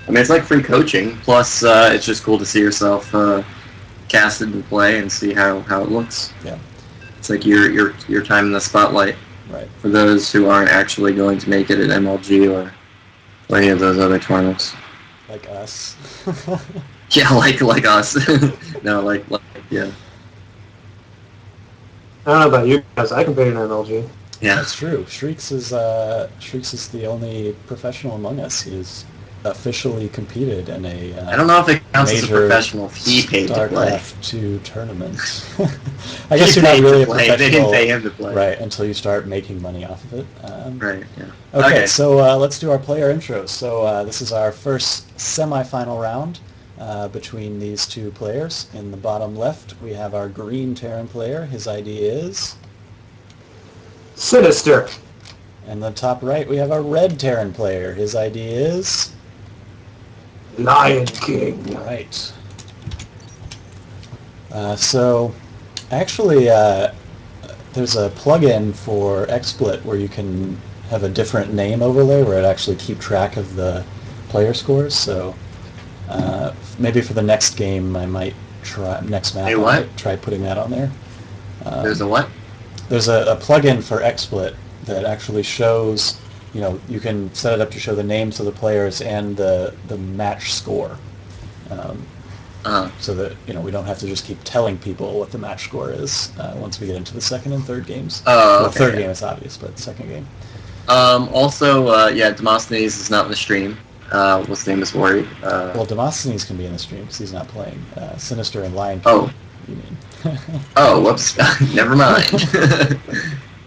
I mean, it's like free coaching. Plus, it's just cool to see yourself casted and play and see how it looks. Yeah. It's like your time in the spotlight. Right. For those who aren't actually going to make it at MLG or any of those other tournaments. Like us. Yeah, like us. No, like yeah. I don't know about you guys. I competed in MLG. Yeah, that's true. Shrieks is the only professional among us who's officially competed in a I don't know if it counts as a major professional if he paid to play. StarCraft 2 tournament. I guess you're not really a professional. They didn't pay him to play. Right, until you start making money off of it. Right, yeah. Okay, so let's do our player intros. So this is our first semifinal round between these two players. In the bottom left, we have our green Terran player. His ID is... Synystyr. And the top right, we have our red Terran player. His ID is... LyonKing. Right. So, actually, there's a plugin for XSplit where you can have a different name overlay where it actually keep track of the player scores. So, maybe for the next game, I might try next map. Hey, what? I might try putting that on there. There's a what? There's a plugin for XSplit that actually shows. You know, you can set it up to show the names of the players and the match score, so that we don't have to just keep telling people what the match score is once we get into the second and third games. Oh, okay. Third game is obvious, but second game. Also, Demosthenes is not in the stream. What's his name is worried. Well, Demosthenes can be in the stream because he's not playing. Synystyr and LyonKing. Oh. You mean? Oh, whoops. Never mind.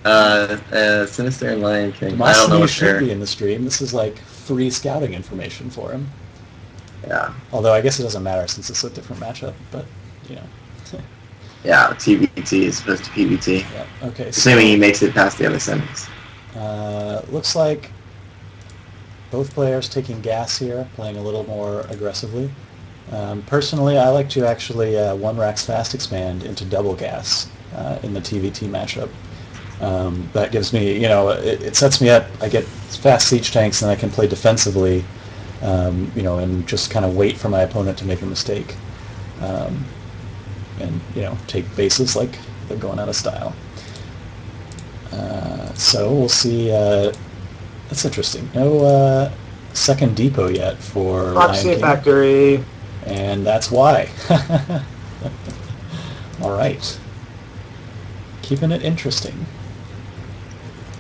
Synystyr and LyonKing. I don't know what should be in the stream. This is like free scouting information for him. Yeah. Although I guess it doesn't matter since it's a different matchup, but Yeah, TBT is supposed to PBT. Yeah. Okay. Assuming he makes it past the other semis. Looks like both players taking gas here, playing a little more aggressively. Personally, I like to actually one racks fast expand into double gas in the TVT matchup. That gives me, it sets me up. I get fast siege tanks, and I can play defensively, and just kind of wait for my opponent to make a mistake, and take bases like they're going out of style. So we'll see. That's interesting. No second depot yet for Proxy LyonKing. Factory. And that's why. All right. Keeping it interesting.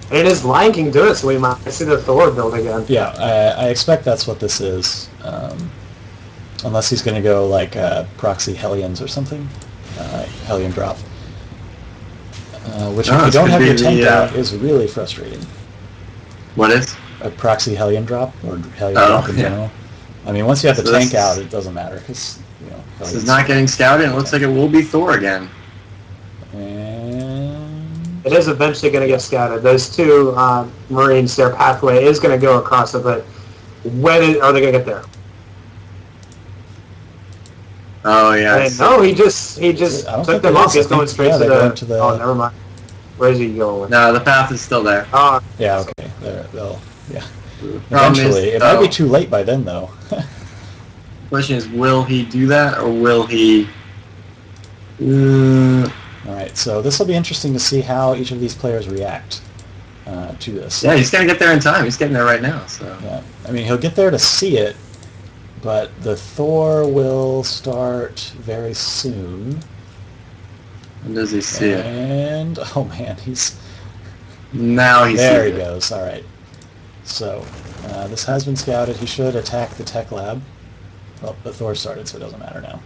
It is LyonKing doing it, so we might see the Thor build again. Yeah, I expect that's what this is. Unless he's going to go like Proxy Hellions or something. Hellion drop. Which if you don't have your tank out is really frustrating. What is? A Proxy Hellion drop or Hellion drop in general. I mean, once you have the tank out, it doesn't matter because this is not getting scouted. It looks like it will be Thor again. And it is eventually going to get scouted. Those two Marines, their pathway is going to go across it, but when are they going to get there? Oh yeah. No, he just took them off. He's going straight to the. Oh, never mind. Where is he going? No, the path is still there. Oh, yeah. Okay. Yeah. Eventually, it might be too late by then, though. Question is, will he do that, or will he... All right, so this will be interesting to see how each of these players react to this. Yeah, he's going to get there in time. He's getting there right now. So. Yeah, I mean, he'll get there to see it, but the Thor will start very soon. When does he see it? And, oh man, Now he sees it. There he goes, all right. So, this has been scouted. He should attack the tech lab. Well, the Thor started, so it doesn't matter now.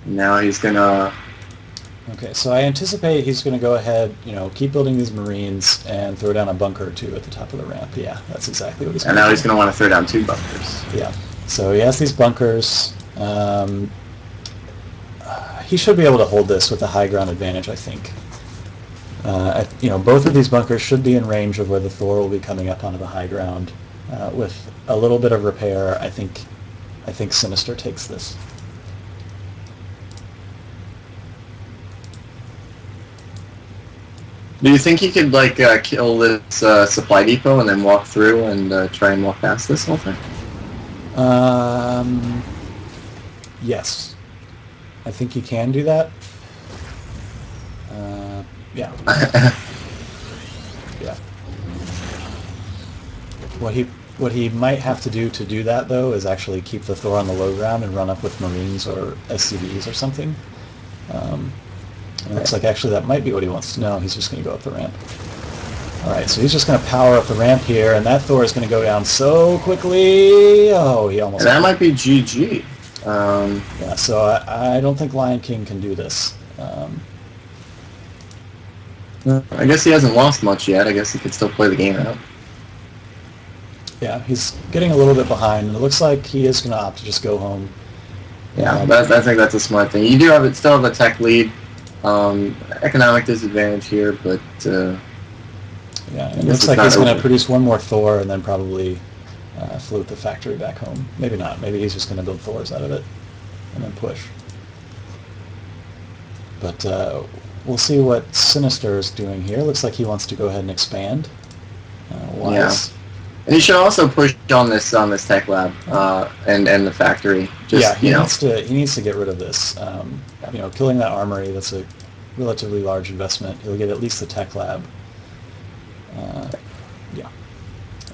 Now he's going to... Okay, so I anticipate he's going to go ahead, keep building these Marines and throw down a bunker or two at the top of the ramp. Yeah, that's exactly what he's going to do. And now he's going to want to throw down 2 bunkers. Yeah, so he has these bunkers. He should be able to hold this with a high ground advantage, I think. Both of these bunkers should be in range of where the Thor will be coming up onto the high ground. With a little bit of repair, I think Synystyr takes this. Do you think he could like kill this supply depot and then walk through and try and walk past this whole thing? Yes, I think he can do that. Yeah. Yeah. What he might have to do that though is actually keep the Thor on the low ground and run up with Marines or SCVs or something. It looks like actually that might be what he wants to know. He's just going to go up the ramp. Alright, so he's just going to power up the ramp here, and that Thor is going to go down so quickly. Oh, he almost... And that might be GG. Yeah, so I don't think LyonKing can do this. I guess he hasn't lost much yet. I guess he could still play the game out. Yeah, he's getting a little bit behind, and it looks like he is going to opt to just go home. Yeah, I think that's a smart thing. You do still have a tech lead. Economic disadvantage here, but yeah, it looks like he's going to produce one more Thor and then probably float the factory back home. Maybe not. Maybe he's just going to build Thors out of it and then push. But we'll see what Synystyr is doing here. Looks like he wants to go ahead and expand. Yeah. And he should also push on this tech lab and the factory. Just, yeah, he needs to get rid of this. Killing that armory, that's a relatively large investment. He'll get at least the tech lab. Yeah.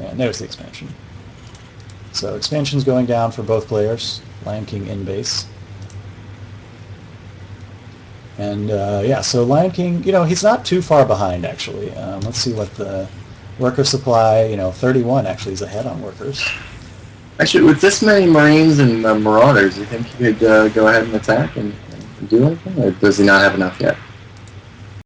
And there's the expansion. So expansion's going down for both players. LyonKing in base. And yeah, so LyonKing, he's not too far behind actually. Let's see what the worker supply, 31 actually is ahead on workers. Actually, with this many Marines and Marauders, you think he could go ahead and attack and do anything, or does he not have enough yet?